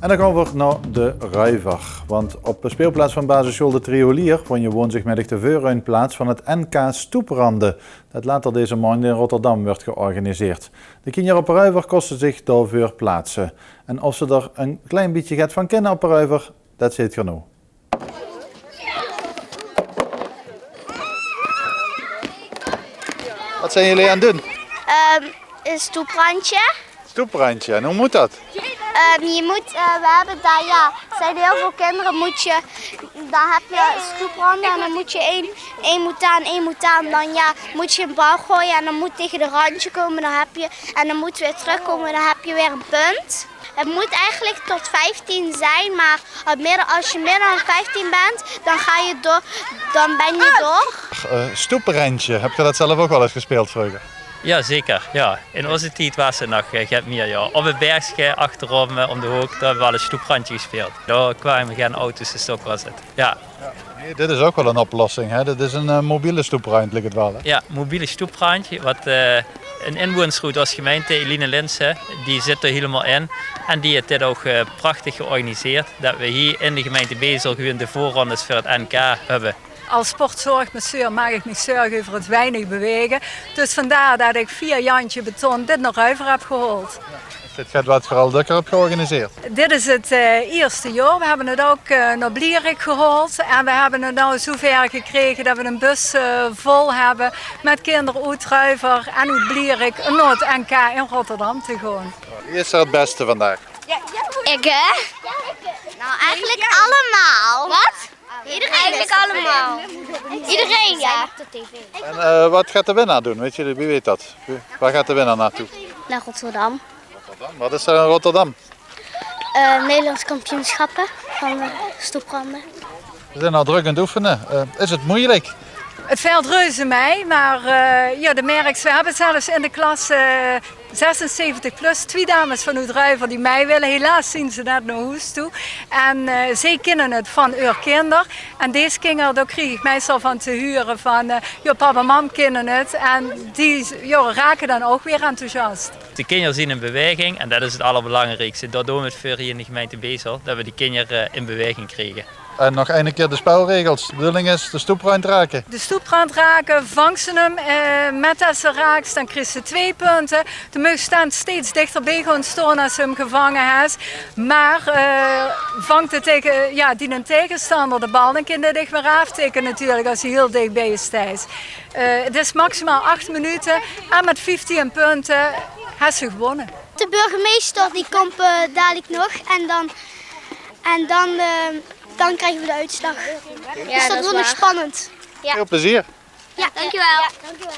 En dan gaan we naar de Ruiver. Want op de speelplaats van basisschool De Triolier won je woensdagmiddag de voorruimplaats van het NK Stoepranden. Dat later deze maand in Rotterdam werd georganiseerd. De kinderen op Ruiver kosten zich daarvoor plaatsen. En of ze er een klein beetje gaat van kennen op Ruiver, dat ziet je nu. Wat zijn jullie aan het doen? Een stoeprandje. Stoeprandje, en hoe moet dat? We hebben daar, zijn heel veel kinderen, dan heb je stoepranden en dan moet je één moet aan, dan moet je een bal gooien en dan moet tegen de randje komen, en dan moet weer terugkomen, dan heb je weer een punt. Het moet eigenlijk tot 15 zijn, maar als je meer dan 15 bent, dan ben je door. Stoeprandje, heb je dat zelf ook wel eens gespeeld vroeger? Ja, zeker. Ja. In onze tijd was het nog meer. Ja. Op het bergje achterom om de hoek, daar hebben we wel een stoeprandje gespeeld. Daar kwamen geen auto's, dus ook was het. Ja. Nee, dit is ook wel een oplossing, hè? Dit is een mobiele stoeprand, lijkt het wel. Hè? Ja, mobiele stoeprandje. Wat een inwonersgroep als gemeente, Eline Linsen, die zit er helemaal in. En die heeft dit ook prachtig georganiseerd. Dat we hier in de gemeente Bezel gewoon de voorrondes voor het NK hebben. Als sportzorgmasseur maak ik me zorgen over het weinig bewegen. Dus vandaar dat ik via Jantje Beton dit naar Ruiver heb gehaald. Dit gaat wat vooral Dukker hebt georganiseerd. Dit is het eerste jaar. We hebben het ook naar Blierik gehaald. En we hebben het nou zover gekregen dat we een bus vol hebben met kinderen uit Ruiver en uit Blierik naar het NK in Rotterdam te gaan. Wie is er het beste vandaag? Ik hè? Nou, eigenlijk allemaal. Wat? Iedereen eigenlijk allemaal. Iedereen, ja. En wat gaat de winnaar doen? Weet je, wie weet dat? Waar gaat de winnaar naartoe? Naar Rotterdam. Rotterdam. Wat is er in Rotterdam? Nederlands kampioenschappen van stoepranden. We zijn al druk aan het oefenen. Is het moeilijk? Het valt reuze mee, maar de merks, we hebben zelfs in de klas 76 plus 2 dames van Ruiver die mij willen. Helaas zien ze net naar huis toe. En zij kennen het van hun kinder. En deze kinderen, daar kreeg ik meestal van te huren van, papa en mam kennen het. En die raken dan ook weer enthousiast. De kinderen zien in beweging en dat is het allerbelangrijkste. Dat doen we het voor hier in de gemeente Bezel, dat we die kinderen in beweging krijgen. En nog een keer de spelregels. De bedoeling is de stoeprand raken. De stoeprand raken, vang ze hem met als ze raakt, dan krijgt ze 2 punten. De mug staat steeds dichterbij gaan staan als ze hem gevangen heeft. Maar vangt het tegen, die een tegenstander de bal, dan kan hij dicht maar aftikken natuurlijk als hij heel dichtbij is thuis. Het is maximaal 8 minuten en met 15 punten heeft ze gewonnen. De burgemeester die komt dadelijk nog en dan krijgen we de uitslag. Dus dat wordt nog spannend. Veel plezier. Ja, dankjewel. Ja, dankjewel.